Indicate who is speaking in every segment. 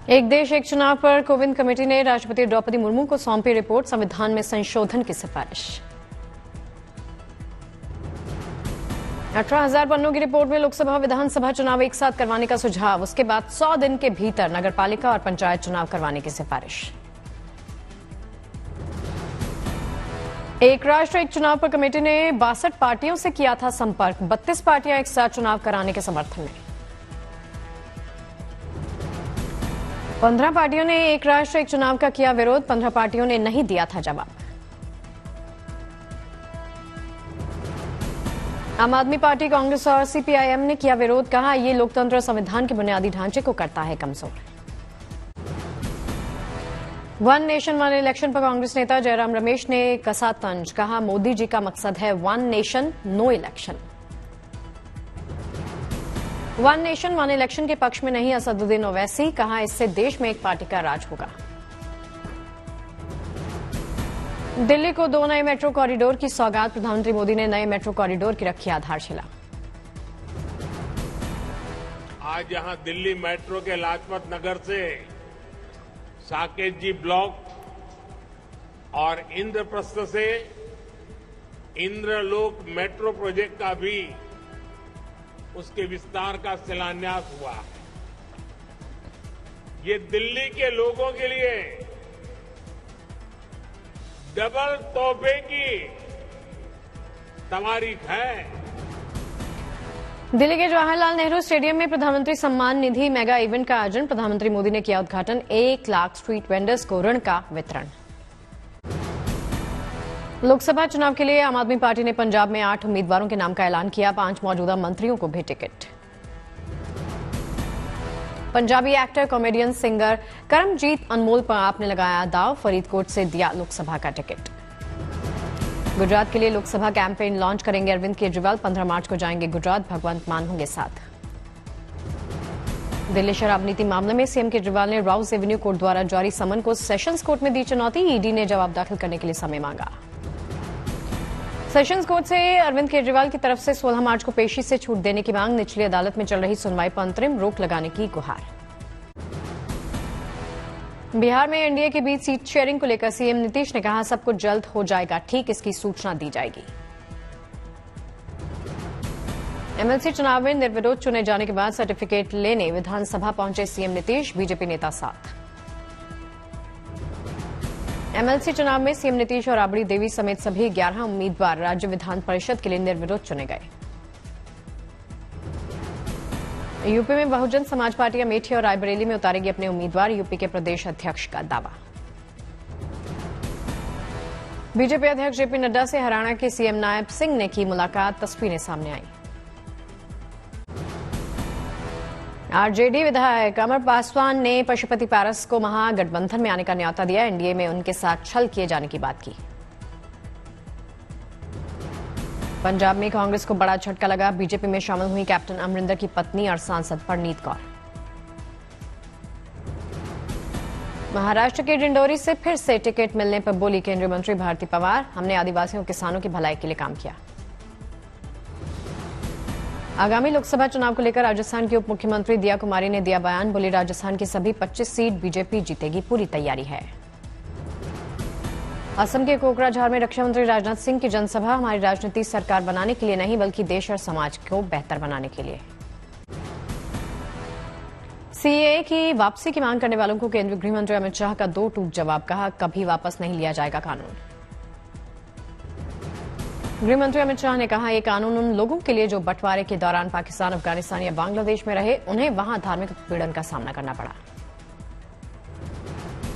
Speaker 1: एक देश एक चुनाव पर कोविंद कमेटी ने राष्ट्रपति द्रौपदी मुर्मू को सौंपी रिपोर्ट, संविधान में संशोधन की सिफारिश। 18,000 पन्नों की रिपोर्ट में लोकसभा विधानसभा चुनाव एक साथ करवाने का सुझाव, उसके बाद 100 दिन के भीतर नगरपालिका और पंचायत चुनाव करवाने की सिफारिश। एक राष्ट्र एक चुनाव पर कमेटी ने 62 पार्टियों से किया था संपर्क, 32 पार्टियां एक साथ चुनाव कराने के समर्थन में। 15 पार्टियों ने एक राष्ट्र एक चुनाव का किया विरोध, 15 पार्टियों ने नहीं दिया था जवाब। आम आदमी पार्टी, कांग्रेस और सीपीआईएम ने किया विरोध, कहा ये लोकतंत्र संविधान के बुनियादी ढांचे को करता है कमजोर। वन नेशन वन इलेक्शन पर कांग्रेस नेता जयराम रमेश ने कसा तंज, कहा मोदी जी का मकसद है one nation no election. One nation one election के पक्ष में नहीं असदुद्दीन ओवैसी, कहा इससे देश में एक पार्टी का राज होगा। दिल्ली को 2 नए मेट्रो कॉरिडोर की सौगात, प्रधानमंत्री मोदी ने नए मेट्रो कॉरिडोर की रखी आधारशिला।
Speaker 2: आज यहां दिल्ली मेट्रो के लाजपत नगर से साकेत जी ब्लॉक और इंद्रप्रस्थ से इंद्रलोक मेट्रो प्रोजेक्ट का भी उसके विस्तार का शिलान्यास हुआ है। ये दिल्ली के लोगों के लिए डबल तोहफे की तवारीख है।
Speaker 1: दिल्ली के जवाहरलाल नेहरू स्टेडियम में प्रधानमंत्री सम्मान निधि मेगा इवेंट का आयोजन, प्रधानमंत्री मोदी ने किया उद्घाटन, 1 लाख स्ट्रीट वेंडर्स को ऋण का वितरण। लोकसभा चुनाव के लिए आम आदमी पार्टी ने पंजाब में 8 उम्मीदवारों के नाम का ऐलान किया, 5 मौजूदा मंत्रियों को भी ticket. Punjabi actor, comedian, singer Karamjit Anmol पर आपने लगाया दाव, फरीदकोट से दिया लोकसभा का टिकट। गुजरात के लिए लोकसभा कैंपेन लॉन्च करेंगे अरविंद केजरीवाल, 15 मार्च को जाएंगे गुजरात, भगवंत मान होंगे साथ। दिल्ली शराब नीति मामले में सीएम केजरीवाल ने राउज एवेन्यू कोर्ट द्वारा जारी समन को सेशंस कोर्ट में दी चुनौती, ईडी ने जवाब दाखिल करने के लिए समय मांगा। सेशंस कोर्ट से अरविंद केजरीवाल की तरफ से 16 मार्च को पेशी से छूट देने की मांग, निचली अदालत में चल रही सुनवाई पर अंतरिम रोक लगाने की गुहार। बिहार में एनडीए के बीच सीट शेयरिंग को लेकर सीएम नीतीश ने कहा सब कुछ जल्द हो जाएगा ठीक, इसकी सूचना दी जाएगी। एमएलसी चुनाव में निर्विरोध चुने जाने के बाद सर्टिफिकेट लेने विधानसभा पहुंचे सीएम नीतीश, बीजेपी नेता साथ। एमएलसी चुनाव में सीएम नीतीश और राबड़ी देवी समेत सभी 11 उम्मीदवार राज्य विधान परिषद के लिए निर्विरोध चुने गए। यूपी में बहुजन समाज पार्टी अमेठी और रायबरेली में उतारेगी अपने उम्मीदवार, यूपी के प्रदेश अध्यक्ष का दावा। बीजेपी अध्यक्ष जेपी नड्डा से हरियाणा के सीएम नायब सिंह ने की मुलाकात, तस्वीरें सामने आई। आरजेडी विधायक अमर पासवान ने पशुपति पारस को महागठबंधन में आने का न्यौता दिया, एनडीए में उनके साथ छल किए जाने की बात की। पंजाब में कांग्रेस को बड़ा झटका लगा, बीजेपी में शामिल हुई कैप्टन अमरिंदर की पत्नी और सांसद परनीत कौर। महाराष्ट्र के डिंडोरी से फिर से टिकट मिलने पर बोली केंद्रीय मंत्री भारती पवार, हमने आदिवासियों और किसानों की भलाई के लिए काम किया। आगामी लोकसभा चुनाव को लेकर राजस्थान की उप मुख्यमंत्री दिया कुमारी ने दिया बयान, बोली राजस्थान की सभी 25 सीट बीजेपी जीतेगी, पूरी तैयारी है। असम के कोकराझार में रक्षा मंत्री राजनाथ सिंह की जनसभा, हमारी राजनीति सरकार बनाने के लिए नहीं बल्कि देश और समाज को बेहतर बनाने के लिए। सीएए की वापसी की मांग करने वालों को केंद्रीय गृह मंत्री अमित शाह का 2 टूक जवाब, कहा कभी वापस नहीं लिया जाएगा कानून। गृह मंत्री अमित शाह ने कहा यह कानून उन लोगों के लिए जो बंटवारे के दौरान पाकिस्तान, अफगानिस्तान या बांग्लादेश में रहे, उन्हें वहां धार्मिक उत्पीड़न का सामना करना पड़ा।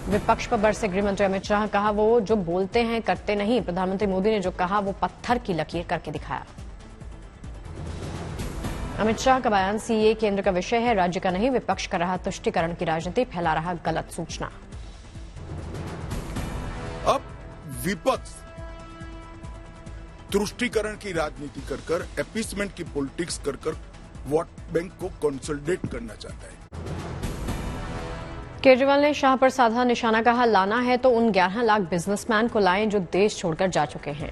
Speaker 1: विपक्ष पर बरसे गृह मंत्री अमित शाह, कहा वो जो बोलते हैं करते नहीं, प्रधानमंत्री मोदी ने जो कहा वो पत्थर की लकीर करके दिखाया। अमित शाह का बयान, सीएए केंद्र का विषय है, राज्य का नहीं, विपक्ष कर रहा तुष्टीकरण की राजनीति, फैला रहा गलत सूचना।
Speaker 3: अब विपक्ष तुष्टीकरण की राजनीति कर एपीसमेंट की पॉलिटिक्स कर वोट बैंक को कंसोलिडेट करना चाहता है।
Speaker 1: केजरीवाल ने शाह पर साधा निशाना, कहा लाना है तो उन 11 लाख बिजनेसमैन को लाएं जो देश छोड़कर जा चुके हैं।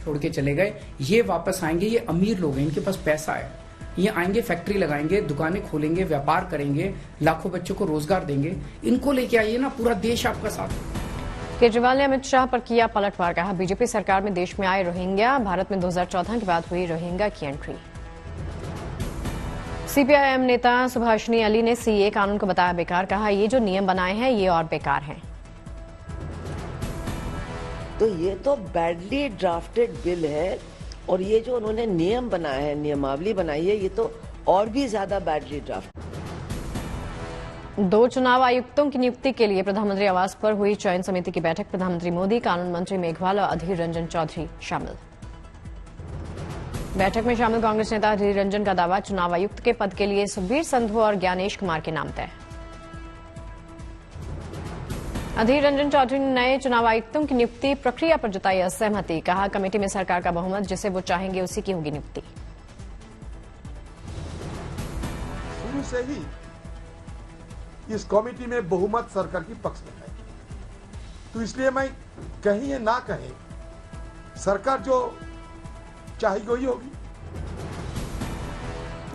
Speaker 4: छोड़ के चले गए, ये वापस आएंगे, ये अमीर लोग हैं, इनके पास पैसा है, ये आएंगे, फैक्ट्री लगाएंगे, दुकानें खोलेंगे, व्यापार करेंगे, लाखों बच्चों को रोजगार देंगे। इनको लेके आइए ना, पूरा देश आपका साथ।
Speaker 1: केजरीवाल ने अमित शाह पर किया पलटवार, कहा बीजेपी सरकार में देश में आए रोहिंग्या, भारत में 2014 के बाद हुई रोहिंग्या की एंट्री। सीपीआईएम नेता सुभाषिनी अली ने सीए कानून को बताया बेकार, कहा ये जो नियम बनाए हैं ये और बेकार हैं।
Speaker 5: तो ये तो बैडली ड्राफ्टेड बिल है और ये जो उन्होंने नियम बनाया है, नियमावली बनाई है, ये तो और भी ज्यादा बैडली ड्राफ्ट।
Speaker 1: 2 चुनाव आयुक्तों की नियुक्ति के लिए प्रधानमंत्री आवास पर हुई चयन समिति की बैठक, प्रधानमंत्री मोदी, कानून मंत्री मेघवाल और अधीर रंजन चौधरी शामिल। बैठक में शामिल कांग्रेस नेता अधीर रंजन का दावा, चुनाव आयुक्त के पद के लिए सुखबीर संधू और ज्ञानेश कुमार के नाम तय। अधीर रंजन चौधरी ने नए चुनाव आयुक्तों की नियुक्ति प्रक्रिया पर जताई असहमति, कहा कमेटी में सरकार का बहुमत, जिसे वो चाहेंगे उसी की होगी नियुक्ति।
Speaker 6: शुरू से ही इस कमेटी में बहुमत सरकार की पक्ष में है, तो इसलिए मैं कहीं या ना कहें सरकार जो चाहेगी वही होगी।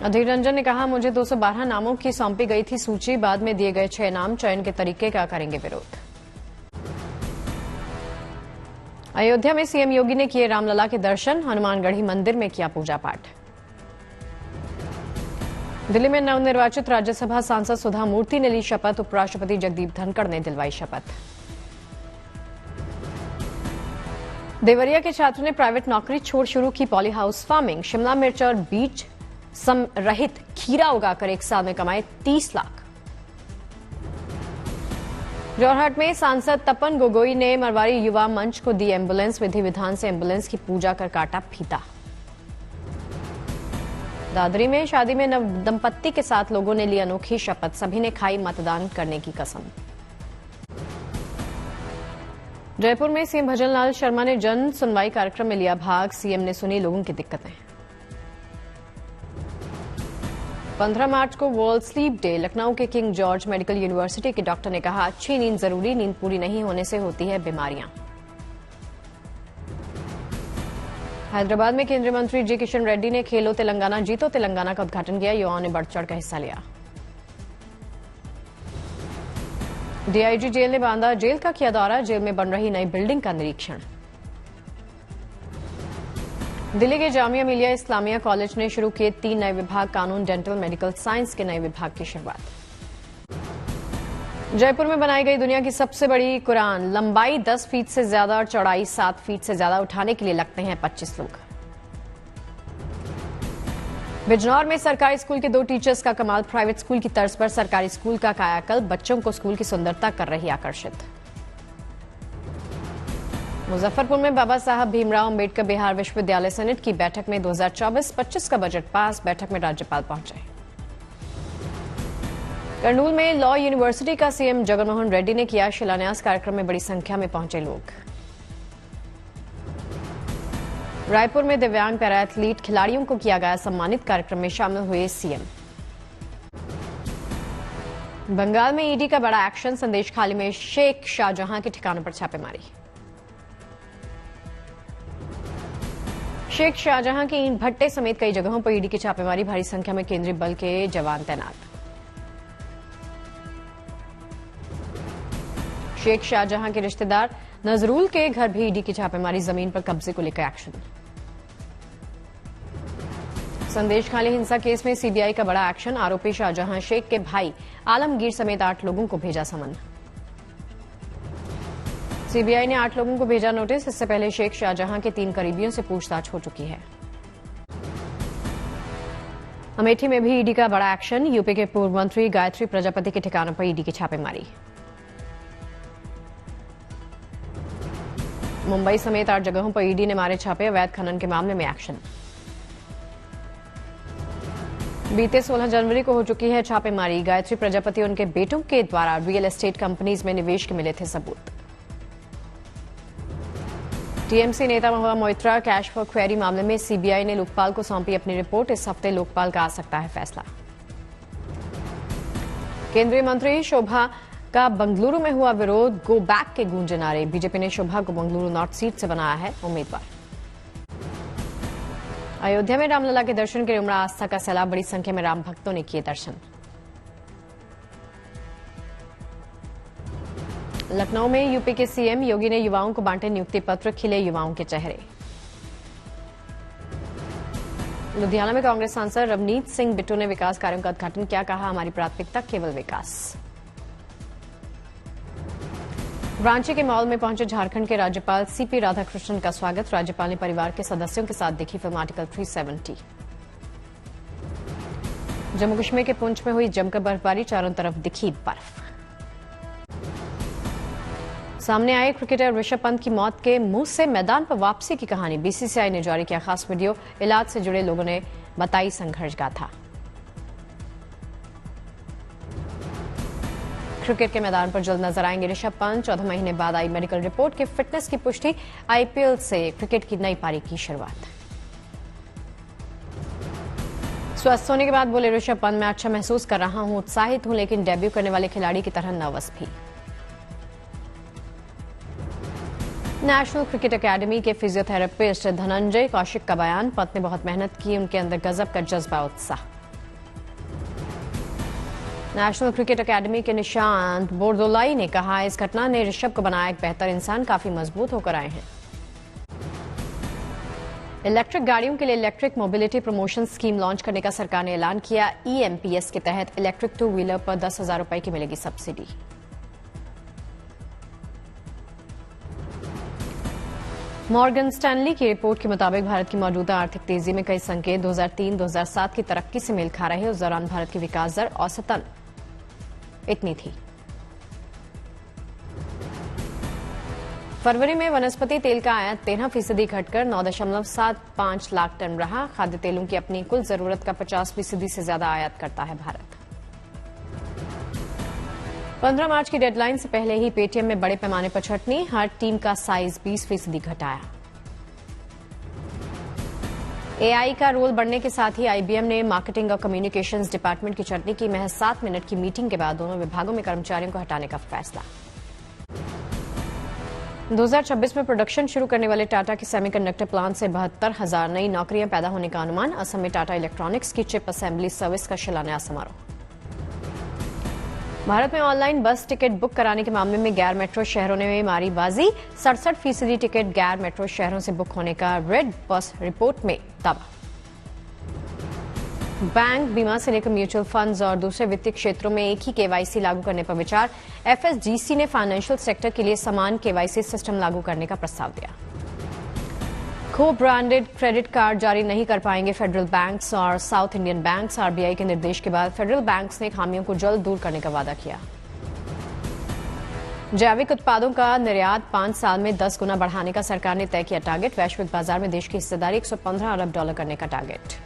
Speaker 1: अधीर रंजन ने कहा, मुझे 212 नामों की सौंपी गई थी सूची, बाद में दिए गए 6 नाम, चयन के तरीके का करेंगे विरोध। अयोध्या में सीएम योगी ने किए रामलला के दर्शन, हनुमानगढ़ी मंदिर में किया पूजा पाठ। दिल्ली में नवनिर्वाचित राज्यसभा सांसद सुधा मूर्ति ने ली शपथ, उपराष्ट्रपति जगदीप धनखड़ ने दिलवाई शपथ। देवरिया के छात्र ने प्राइवेट नौकरी छोड़ शुरू की पॉली हाउस फार्मिंग, शिमला मिर्च और बीज सम रहित खीरा उगाकर 1 साल में कमाए 30 लाख। जोरहाट में सांसद तपन गोगोई ने मरवाड़ी युवा मंच को दी एम्बुलेंस, विधि विधान से एम्बुलेंस की पूजा कर काटा फीता। दादरी में शादी में नव दंपत्ति के साथ लोगों ने ली अनोखी शपथ, सभी ने खाई मतदान करने की कसम। जयपुर में सीएम भजनलाल शर्मा ने जन सुनवाई कार्यक्रम में लिया भाग, सीएम ने सुनी लोगों की दिक्कतें। 15 मार्च को वर्ल्ड स्लीप डे, लखनऊ के किंग जॉर्ज मेडिकल यूनिवर्सिटी के डॉक्टर ने कहा, अच्छी नींद जरूरी, नींद पूरी नहीं होने से होती है बीमारियां। हैदराबाद में केंद्रीय मंत्री जी किशन रेड्डी ने खेलो तेलंगाना जीतो तेलंगाना का उद्घाटन किया, युवाओं ने बढ़ चढ़ कर हिस्सा लिया। डीआईजी जेल ने बांदा जेल का किया दौरा, जेल में बन रही नई बिल्डिंग का निरीक्षण। दिल्ली के जामिया मिलिया इस्लामिया कॉलेज ने शुरू किए 3 नए विभाग, कानून, डेंटल, मेडिकल साइंस के नए विभाग की शुरुआत। जयपुर में बनाई गई दुनिया की सबसे बड़ी कुरान, लंबाई 10 फीट से ज्यादा और चौड़ाई 7 फीट से ज्यादा, उठाने के लिए लगते हैं 25 लोग। बिजनौर में सरकारी स्कूल के 2 टीचर्स का कमाल, प्राइवेट स्कूल की तर्ज पर सरकारी स्कूल का कायाकल्प, बच्चों को स्कूल की सुंदरता कर रही आकर्षित। मुजफ्फरपुर में बाबा साहब भीमराव अंबेडकर बिहार विश्वविद्यालय सेनेट की बैठक में 2024-25 का बजट पास, बैठक में राज्यपाल पहुंचे। कर्नूल में लॉ यूनिवर्सिटी का सीएम जगनमोहन रेड्डी ने किया शिलान्यास, कार्यक्रम में बड़ी संख्या में पहुंचे लोग। रायपुर में दिव्यांग पैरा एथलीट खिलाड़ियों को किया गया सम्मानित, कार्यक्रम में शामिल हुए सीएम। बंगाल में ईडी का बड़ा एक्शन, संदेश खाली में शेख शाहजहां के ठिकानों पर छापेमारी। शेख शाहजहां के ईंट भट्टे समेत कई जगहों पर ईडी की छापेमारी, भारी संख्या में केंद्रीय बल के जवान तैनात। शेख शाहजहां के रिश्तेदार नजरुल के घर भी ईडी की छापेमारी, जमीन पर कब्जे को लेकर एक्शन। संदेश खाली हिंसा केस में सीबीआई का बड़ा एक्शन, आरोपी शाहजहां शेख के भाई आलमगीर समेत 8 लोगों को भेजा समन। सीबीआई ने 8 लोगों को भेजा नोटिस, इससे पहले शेख शाहजहां के 3 करीबियों से पूछताछ हो चुकी है। अमेठी में भी ईडी का बड़ा एक्शन, यूपी के पूर्व मंत्री गायत्री प्रजापति के ठिकानों पर ईडी की छापेमारी। मुंबई समेत 8 जगहों पर ईडी ने मारे छापे, अवैध खनन के मामले में एक्शन। बीते 16 जनवरी को हो चुकी है छापेमारी, गायत्री प्रजापति उनके बेटों के द्वारा रियल एस्टेट कंपनीज में निवेश के मिले थे सबूत। टीएमसी नेता Mahua Moitra cash for query मामले में सीबीआई ने लोकपाल को सौंपी अपनी रिपोर्ट, इस हफ्ते लोकपाल का आ सकता है फैसला। केंद्रीय मंत्री शोभा का बंगलुरु में हुआ विरोध, गो बैक के गूंजे नारे, बीजेपी ने शोभा को बंगलुरु नॉर्थ सीट से बनाया है उम्मीदवार। अयोध्या में रामलला के दर्शन के लिए उमड़ा आस्था का सैलाब, बड़ी संख्या में राम भक्तों ने किए दर्शन। लखनऊ में यूपी के सीएम योगी ने युवाओं को बांटे नियुक्ति पत्र, खिले युवाओं के चेहरे। लुधियाना में कांग्रेस सांसद रवनीत सिंह बिट्टू ने विकास कार्यों का उद्घाटन किया, कहा हमारी प्राथमिकता केवल विकास। रांची के मॉल में पहुंचे झारखंड के राज्यपाल सीपी राधाकृष्णन का स्वागत, राज्यपाल ने परिवार के सदस्यों के साथ देखी फिल्म आर्टिकल 370। जम्मू कश्मीर के पुंछ में हुई जमकर बर्फबारी, चारों तरफ दिखी बर्फ। सामने आए क्रिकेटर ऋषभ पंत की मौत के मुंह से मैदान पर वापसी की कहानी, बीसीसीआई ने जारी किया खास वीडियो, इलाज से जुड़े लोगों ने बताई संघर्ष गाथा। क्रिकेट के मैदान पर जल्द नजर आएंगे ऋषभ पंत, 14 महीने बाद आई मेडिकल रिपोर्ट की फिटनेस की पुष्टि, आईपीएल से क्रिकेट की नई पारी की शुरुआत। स्वस्थ होने के बाद बोले ऋषभ पंत, मैं अच्छा महसूस कर रहा हूं, उत्साहित हूं, लेकिन डेब्यू करने वाले खिलाड़ी की तरह नर्वस भी। नेशनल क्रिकेट अकेडमी के फिजियोथेरेपिस्ट धनंजय कौशिक का बयान, पंत ने बहुत मेहनत की, उनके अंदर गजब का जज्बा उत्साह। नेशनल क्रिकेट अकेडमी के निशांत बोरदोलाई ने कहा, इस घटना ने ऋषभ को बनाया एक बेहतर इंसान, काफी मजबूत होकर आए हैं। इलेक्ट्रिक गाड़ियों के लिए electric mobility promotion scheme launch करने का सरकार ने ऐलान किया, ईएमपीएस के तहत इलेक्ट्रिक 2 व्हीलर पर 10,000 रुपए की मिलेगी सब्सिडी। मॉर्गन स्टैनली की रिपोर्ट के मुताबिक भारत की मौजूदा आर्थिक तेजी में कई संकेत 2003-2007 की तरक्की से मेल खा रहे। उस दौरान भारत की विकास दर औसतन इतनी थी। फरवरी में वनस्पति तेल का आयात 13% घटकर 9.75 लाख टन रहा। खाद्य तेलों की अपनी कुल जरूरत का 50% से ज्यादा आयात करता है भारत। 15 मार्च की डेडलाइन से पहले ही पेटीएम में बड़े पैमाने पर छंटनी, हर टीम का साइज 20% घटाया। एआई का रोल बढ़ने के साथ ही आईबीएम ने मार्केटिंग और कम्युनिकेशंस डिपार्टमेंट की छंटनी की। महज 7 मिनट की मीटिंग के बाद दोनों विभागों में कर्मचारियों को हटाने का फैसला। 2026 में प्रोडक्शन शुरू करने वाले टाटा के सेमीकंडक्टर प्लांट से 72,000 नई नौकरियां पैदा होने का अनुमान। असम में टाटा इलेक्ट्रॉनिक्स की चिप असेंबली सर्विस का शिलान्यास समारोह। भारत में ऑनलाइन बस टिकट बुक कराने के मामले में गैर मेट्रो शहरों ने मारी बाजी। 67% टिकट गैर मेट्रो शहरों से बुक होने का रेड बस रिपोर्ट में दावा। बैंक, बीमा से लेकर म्यूचुअल फंड्स और दूसरे वित्तीय क्षेत्रों में एक ही केवाईसी लागू करने पर विचार। एफएसडीसी ने फाइनेंशियल सेक्टर के लिए समान केवाईसी सिस्टम लागू करने का प्रस्ताव दिया। को ब्रांडेड क्रेडिट कार्ड जारी नहीं कर पाएंगे फेडरल बैंक्स और साउथ इंडियन बैंक्स। आरबीआई के निर्देश के बाद फेडरल बैंक्स ने खामियों को जल्द दूर करने का वादा किया। जैविक उत्पादों का निर्यात 5 साल में 10 गुना बढ़ाने का सरकार ने तय किया टारगेट। वैश्विक बाजार में देश की हिस्सेदारी $115 अरब करने का टारगेट।